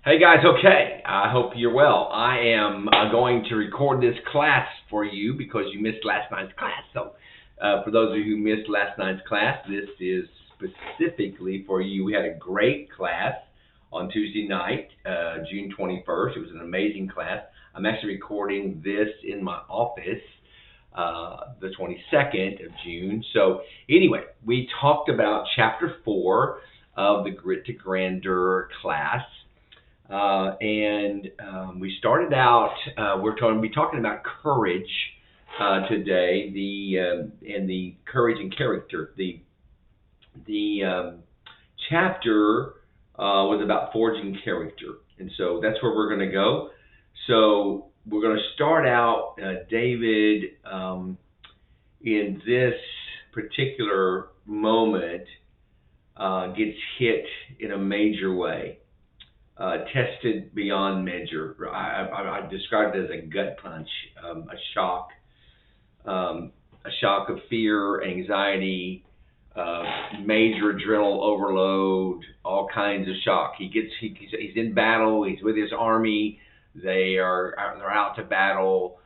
Hey guys, okay. I hope you're well. I am going to record this class for you because you missed last night's class. So, for those of you who missed last night's class, this is specifically for you. We had a great class on Tuesday night, June 21st. It was an amazing class. I'm actually recording this in my office the 22nd of June. So, anyway, we talked about chapter 4 of the Grit to Grandeur class. We started out. We're going to be talking about courage today. The courage and character. The chapter was about forging character, and so that's where we're going to go. So we're going to start out. David, in this particular moment, gets hit in a major way. Tested beyond measure. I described it as a gut punch, a shock of fear, anxiety, major adrenal overload, all kinds of shock. He's in battle. He's with his army. They're out to battle.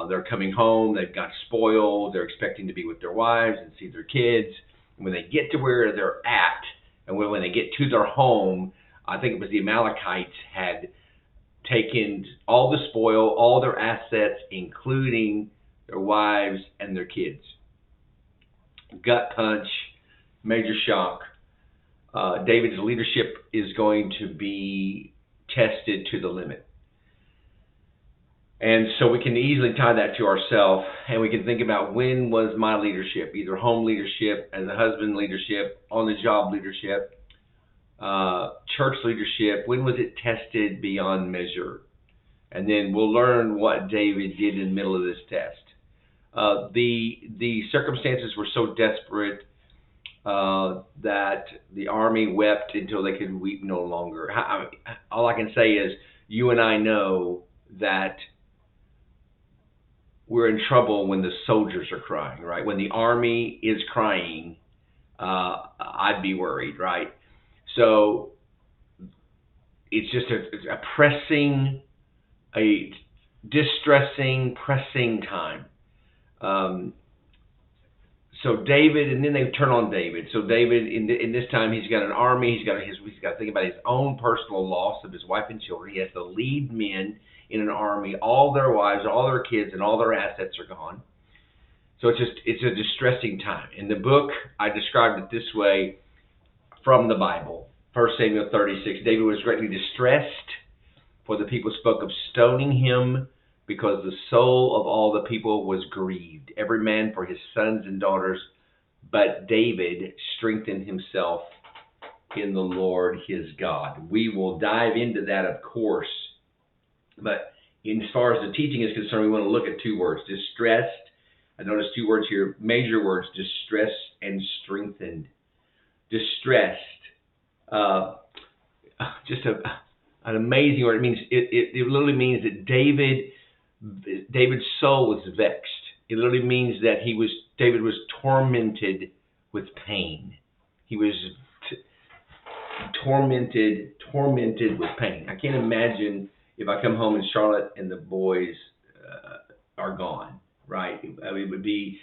They're coming home. They've got spoils. They're expecting to be with their wives and see their kids. And when they get to where they're at, and when they get to their home, I think it was the Amalekites had taken all the spoil, all their assets, including their wives and their kids. Gut punch, major shock. David's leadership is going to be tested to the limit. And so we can easily tie that to ourselves, and we can think about, when was my leadership, either home leadership, as a husband leadership, on the job leadership, church leadership, when was it tested beyond measure? And then we'll learn what David did in the middle of this test. The circumstances were so desperate that the army wept until they could weep no longer. All I can say is, you and I know that we're in trouble when the soldiers are crying, right? When the army is crying, I'd be worried, right? So it's just a pressing, a distressing, pressing time. So David, and then they turn on David. So David, in this time, he's got an army. He's got to think about his own personal loss of his wife and children. He has to lead men in an army. All their wives, all their kids, and all their assets are gone. So it's a distressing time. In the book, I described it this way from the Bible. 1 Samuel 36, David was greatly distressed, for the people spoke of stoning him, because the soul of all the people was grieved, every man for his sons and daughters. But David strengthened himself in the Lord his God. We will dive into that, of course. But as far as the teaching is concerned, we want to look at two words: distressed. I noticed two words here, major words: distressed and strengthened. Distressed. Just an amazing word. It means it literally means that David's soul was vexed. It literally means that David was tormented with pain. He was tormented with pain. I can't imagine if I come home in Charlotte and the boys are gone, right? I mean, it would be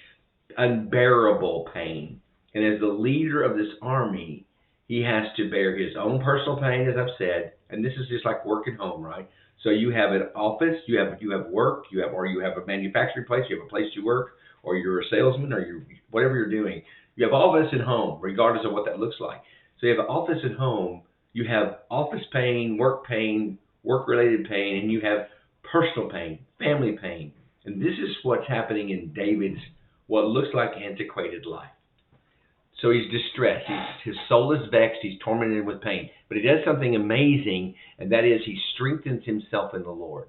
unbearable pain. And as the leader of this army, he has to bear his own personal pain, as I've said, and this is just like work at home, right? So you have an office, you have work, you have a manufacturing place, you have a place to work, or you're a salesman, or whatever you're doing. You have office and home, regardless of what that looks like. So you have office and home, you have office pain, work-related pain, and you have personal pain, family pain. And this is what's happening in David's, what looks like antiquated life. So he's distressed. His soul is vexed. He's tormented with pain. But he does something amazing, and that is he strengthens himself in the Lord,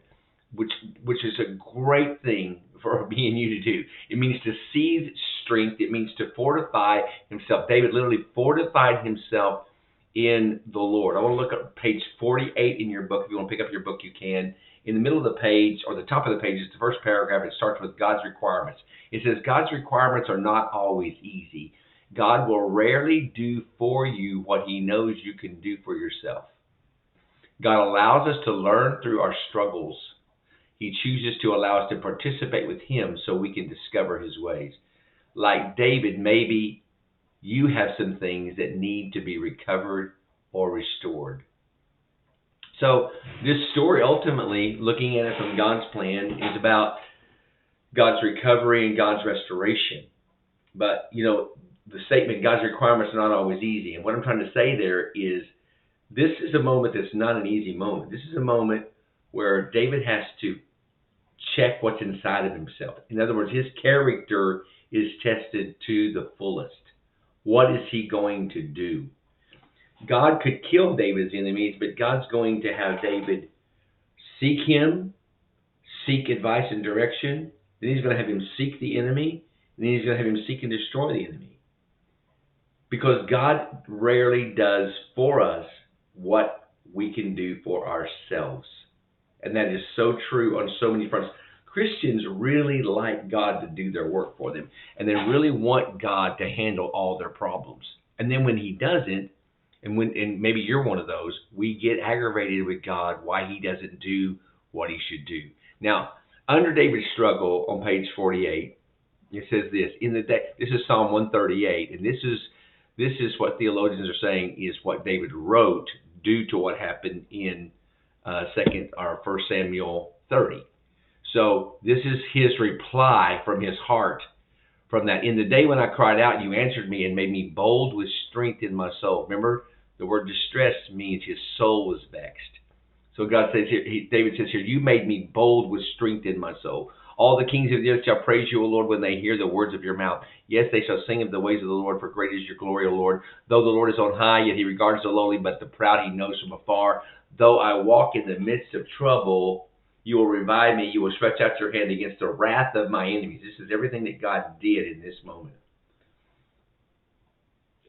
which is a great thing for me and you to do. It means to seize strength. It means to fortify himself. David literally fortified himself in the Lord. I want to look at page 48 in your book. If you want to pick up your book, you can. In the middle of the page, or the top of the page, is the first paragraph. It starts with God's requirements. It says, God's requirements are not always easy. God will rarely do for you what he knows you can do for yourself. God allows us to learn through our struggles. He chooses to allow us to participate with Him so we can discover His ways. Like David, maybe you have some things that need to be recovered or restored. So this story, ultimately, looking at it from God's plan, is about God's recovery and God's restoration. But, the statement, God's requirements are not always easy. And what I'm trying to say there is, this is a moment that's not an easy moment. This is a moment where David has to check what's inside of himself. In other words, his character is tested to the fullest. What is he going to do? God could kill David's enemies, but God's going to have David seek him, seek advice and direction. Then he's going to have him seek the enemy. And then he's going to have him seek and destroy the enemy. Because God rarely does for us what we can do for ourselves. And that is so true on so many fronts. Christians really like God to do their work for them. And they really want God to handle all their problems. And then when He doesn't, and maybe you're one of those, we get aggravated with God why He doesn't do what He should do. Now, under David's struggle on page 48, it says this. This is Psalm 138, and this is what theologians are saying is what David wrote due to what happened in 1 Samuel 30. So this is his reply from his heart from that. In the day when I cried out, you answered me and made me bold with strength in my soul. Remember, the word distress means his soul was vexed. So God says here, David says here, you made me bold with strength in my soul. All the kings of the earth shall praise you, O Lord, when they hear the words of your mouth. Yes, they shall sing of the ways of the Lord, for great is your glory, O Lord. Though the Lord is on high, yet He regards the lowly, but the proud He knows from afar. Though I walk in the midst of trouble, you will revive me. You will stretch out your hand against the wrath of my enemies. This is everything that God did in this moment.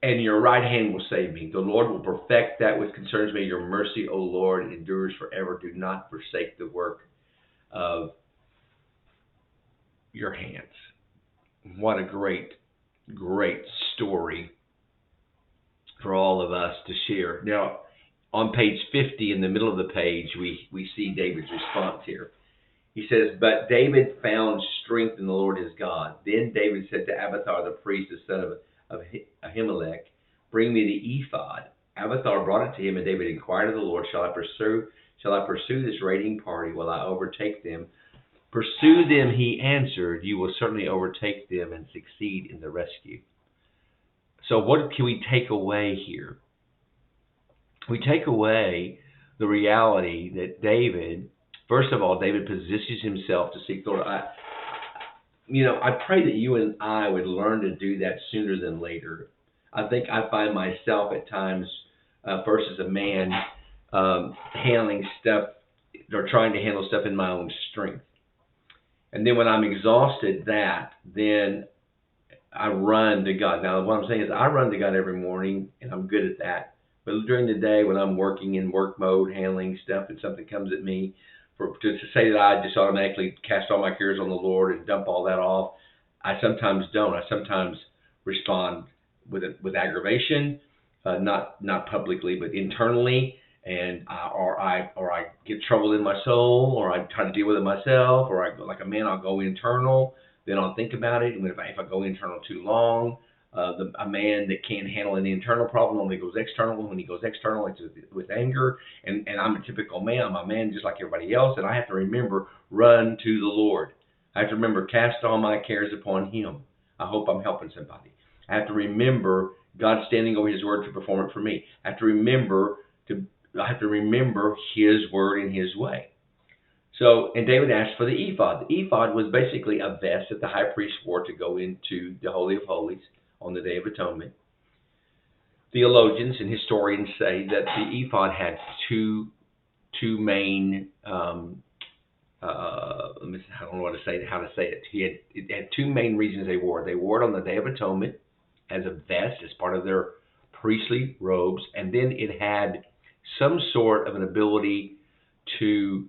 And your right hand will save me. The Lord will perfect that which concerns me. Your mercy, O Lord, endures forever. Do not forsake the work of your hands. What a great, great story for all of us to share. Now, on page 50, in the middle of the page, we see David's response here. He says, but David found strength in the Lord his God. Then David said to Abiathar the priest, the son of Ahimelech, bring me the ephod. Abiathar brought it to him, and David inquired of the Lord, shall I pursue this raiding party? Will I overtake them? Pursue them, he answered. You will certainly overtake them and succeed in the rescue. So what can we take away here? We take away the reality that David, first of all, David positions himself to seek the Lord. I pray that you and I would learn to do that sooner than later. I think I find myself at times, first as a man, handling stuff or trying to handle stuff in my own strength. And then when I'm exhausted then I run to God. Now, what I'm saying is I run to God every morning, and I'm good at that. But during the day when I'm working in work mode, handling stuff, and something comes at me, to say that I just automatically cast all my cares on the Lord and dump all that off, I sometimes don't. I sometimes respond with aggravation, not publicly, but internally. And or I get troubled in my soul, or I try to deal with it myself, or I go like a man, I'll go internal, then I'll think about it. And if I go internal too long, a man that can't handle an internal problem only goes external. When he goes external, it's with anger. And I'm a typical man. I'm a man just like everybody else, and I have to remember, run to the Lord. I have to remember, cast all my cares upon Him. I hope I'm helping somebody. I have to remember God standing over His word to perform it for me. I have to remember His word and His way. So, and David asked for the ephod. The ephod was basically a vest that the high priest wore to go into the Holy of Holies on the Day of Atonement. Theologians and historians say that the ephod had two main, I don't know how to say it. It had two main reasons they wore it. They wore it on the Day of Atonement as a vest, as part of their priestly robes, and then it had some sort of an ability to,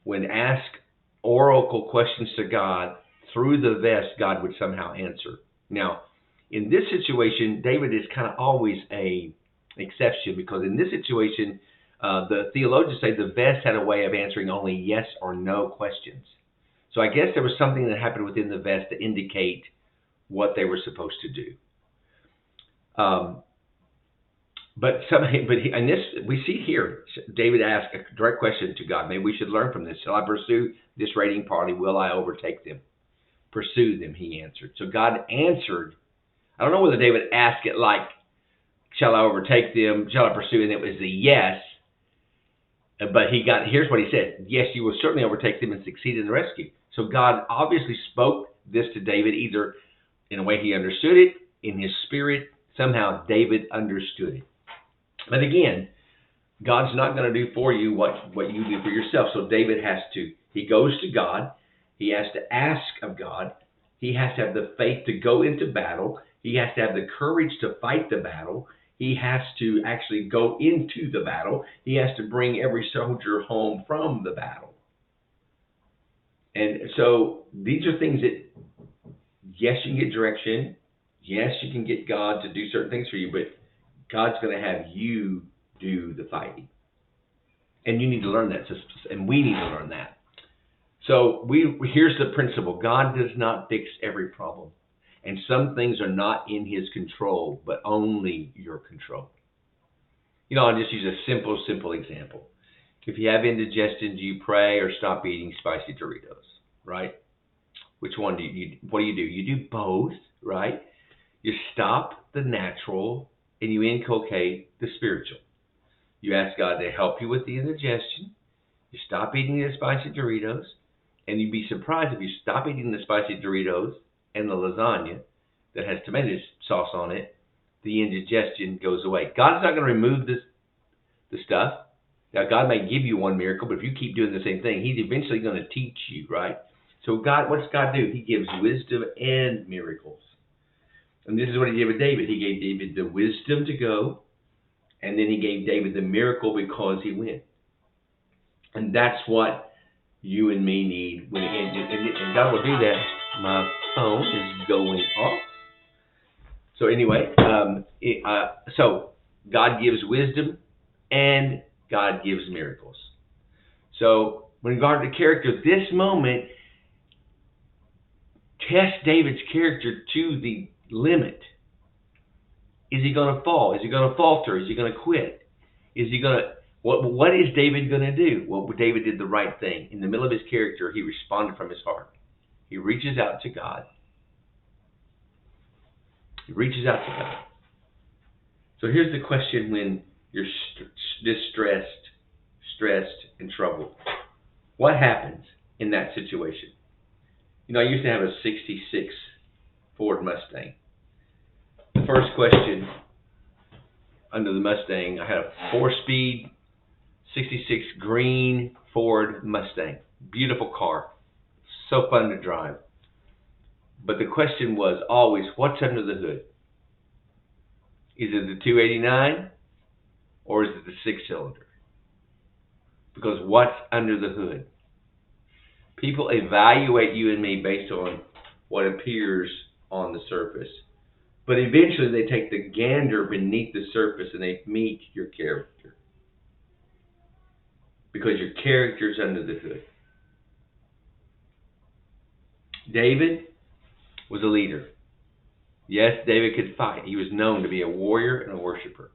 when asked oracle questions to God through the vest, God would somehow answer. Now, in this situation, David is kind of always an exception, because in this situation, The theologians say the vest had a way of answering only yes or no questions. So I guess there was something that happened within the vest to indicate what they were supposed to do. And this we see here, David asked a direct question to God. Maybe we should learn from this. Shall I pursue this raiding party? Will I overtake them? Pursue them, he answered. So God answered. I don't know whether David asked it like, shall I overtake them? Shall I pursue? And it was a yes. But here's what he said. Yes, you will certainly overtake them and succeed in the rescue. So God obviously spoke this to David either in a way he understood it, in his spirit. Somehow David understood it. But again, God's not going to do for you what you do for yourself. So David he goes to God. He has to ask of God. He has to have the faith to go into battle. He has to have the courage to fight the battle. He has to actually go into the battle. He has to bring every soldier home from the battle. And so these are things that, yes, you can get direction. Yes, you can get God to do certain things for you, but God's going to have you do the fighting. And you need to learn that, and we need to learn that. So here's the principle. God does not fix every problem. And some things are not in his control, but only your control. I'll just use a simple example. If you have indigestion, do you pray or stop eating spicy Doritos, right? Which one what do? You do both, right? You stop the natural and you inculcate the spiritual. You ask God to help you with the indigestion. You stop eating the spicy Doritos, and you'd be surprised if you stop eating the spicy Doritos and the lasagna that has tomato sauce on it, the indigestion goes away. God's not going to remove the stuff. Now, God may give you one miracle, but if you keep doing the same thing, he's eventually going to teach you, right? So what does God do? He gives wisdom and miracles. And this is what he did with David. He gave David the wisdom to go, and then he gave David the miracle because he went. And that's what you and me need. And God will do that. My phone is going off. So anyway, so God gives wisdom and God gives miracles. So with regard to character, this moment tests David's character to the limit. Is he going to fall? Is he going to falter? Is he going to quit? Is he going to... What is David going to do? Well, David did the right thing. In the middle of his character, he responded from his heart. He reaches out to God. He reaches out to God. So here's the question when you're distressed, stressed, and troubled. What happens in that situation? I used to have a 66 Ford Mustang. The first question under the Mustang, I had a 4-speed 66 green Ford Mustang. Beautiful car. So fun to drive. But the question was always, what's under the hood? Is it the 289 or is it the 6-cylinder? Because what's under the hood? People evaluate you and me based on what appears on the surface. But eventually they take the gander beneath the surface and they meet your character. Because your character's under the hood. David was a leader. Yes, David could fight. He was known to be a warrior and a worshiper.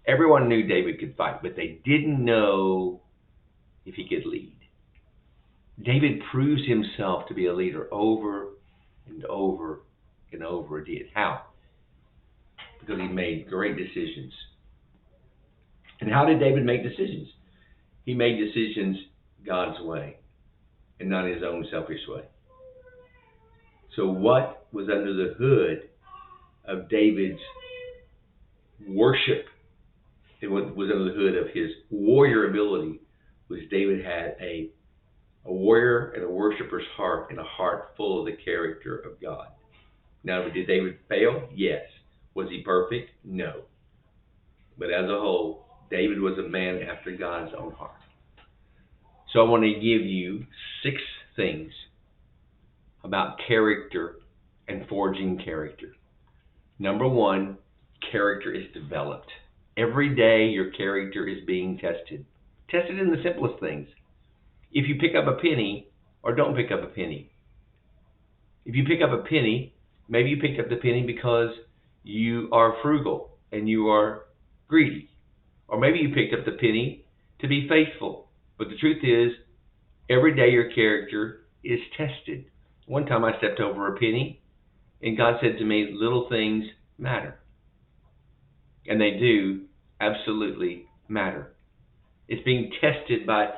Everyone knew David could fight, but they didn't know if he could lead. David proves himself to be a leader over and over and over again. How? Because he made great decisions. And how did David make decisions? He made decisions God's way and not his own selfish way. So what was under the hood of David's worship? It was under the hood of his warrior ability. Was David had a warrior and a worshiper's heart and a heart full of the character of God. Now, did David fail? Yes. Was he perfect? No. But as a whole, David was a man after God's own heart. So I want to give you 6 things about character and forging character. Number 1, character is developed Every day your character is being tested. Tested in the simplest things. If you pick up a penny or don't pick up a penny. If you pick up a penny, maybe you picked up the penny because you are frugal and you are greedy. Or maybe you picked up the penny to be faithful. But the truth is, every day your character is tested. One time I stepped over a penny and God said to me, little things matter. And they do absolutely matter. It's being tested by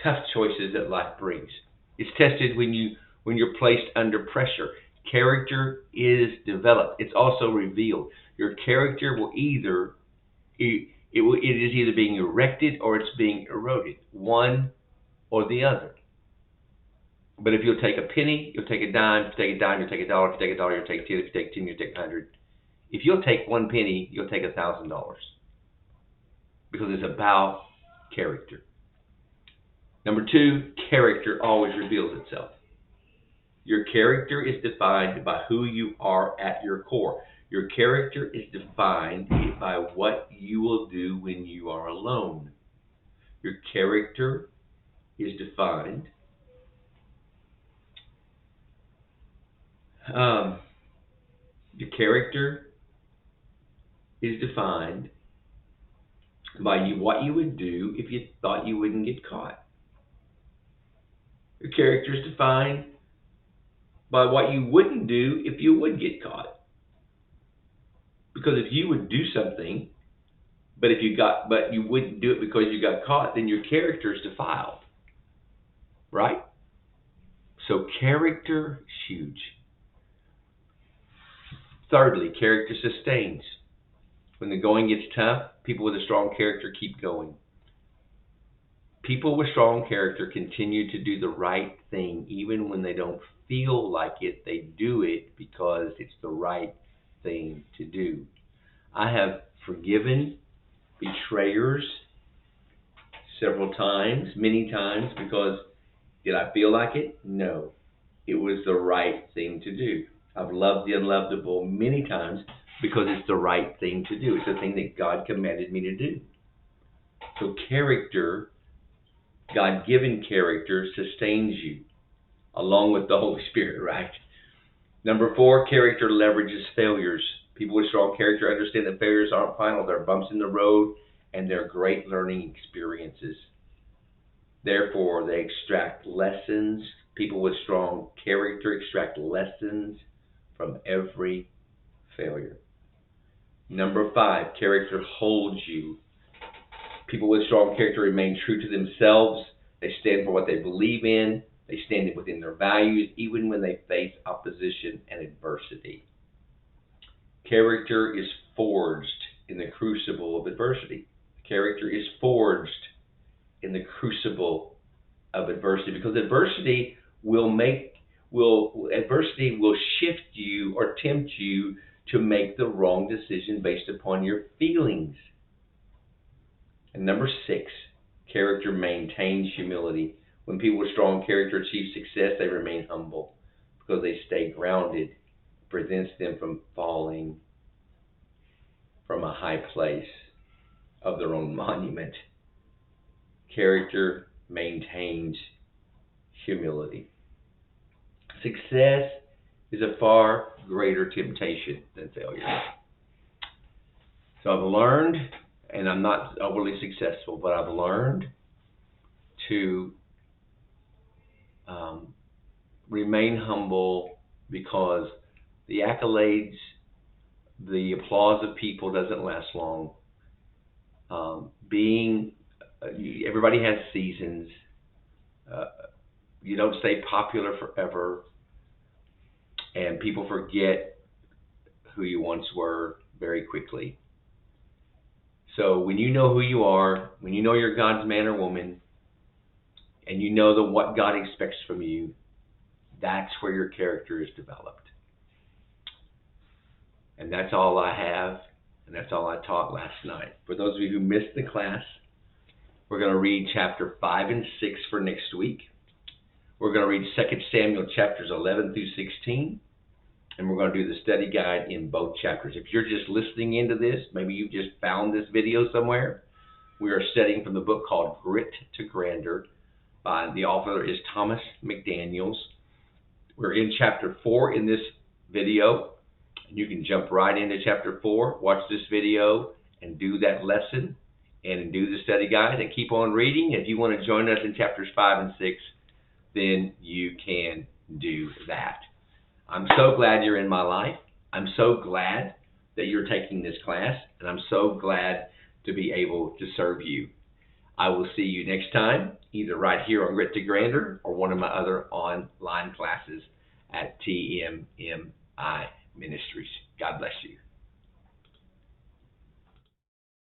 tough choices that life brings. It's tested when you're placed under pressure. Character is developed. It's also revealed. Your character will it is either being erected or it's being eroded, one or the other. But if you'll take a penny, you'll take a dime. If you take a dime, you'll take a dollar. If you take a dollar, you'll take 10. If you take 10, you'll take 100. If you'll take one penny, you'll take $1,000. Because it's about character. Number two, character always reveals itself. Your character is defined by who you are at your core. Your character is defined by what you will do when you are alone. Your character is defined your character is defined by what you would do if you thought you wouldn't get caught. Your character is defined by what you wouldn't do if you would get caught. Because if you would do something, but you wouldn't do it because you got caught, then your character is defiled. Right? So character is huge. Thirdly, character sustains. When the going gets tough, people with a strong character keep going. People with strong character continue to do the right thing even when they don't feel like it. They do it because it's the right thing to do. I have forgiven betrayers several times, many times, because did I feel like it? No. It was the right thing to do. I've loved the unlovable many times because it's the right thing to do. It's the thing that God commanded me to do. So character, God-given character, sustains you along with the Holy Spirit, right? Number four, character leverages failures. People with strong character understand that failures aren't final. They're bumps in the road and they're great learning experiences. Therefore, they extract lessons. People with strong character extract lessons from every failure. Number five, character holds you. People with strong character remain true to themselves. They stand for what they believe in. They stand within their values, even when they face opposition and adversity. Character is forged in the crucible of adversity. Character is forged in the crucible of adversity because adversity will shift you or tempt you to make the wrong decision based upon your feelings. And number six, character maintains humility. When people with strong character achieve success, they remain humble because they stay grounded. It prevents them from falling from a high place of their own monument. Character maintains humility. Success is a far greater temptation than failure. So I've learned, and I'm not overly successful, but I've learned to remain humble because the accolades, the applause of people doesn't last long. Everybody has seasons. You don't stay popular forever, and people forget who you once were very quickly. So when you know who you are, when you know you're God's man or woman, and you know what God expects from you, that's where your character is developed. And that's all I have, and that's all I taught last night. For those of you who missed the class, we're going to read chapter 5 and 6 for next week. We're going to read 2 Samuel chapters 11 through 16. and we're going to do the study guide in both chapters. If you're just listening into this, maybe you just found this video somewhere, we are studying from the book called Grit to Grandeur. The author is Thomas McDaniels. We're in chapter 4 in this video. You can jump right into chapter 4, watch this video, and do that lesson, and do the study guide, and keep on reading. If you want to join us in chapters 5 and 6, then you can do that. I'm so glad you're in my life. I'm so glad that you're taking this class, and I'm so glad to be able to serve you. I will see you next time, either right here on Grit to Grandeur or one of my other online classes at TMMI Ministries. God bless you.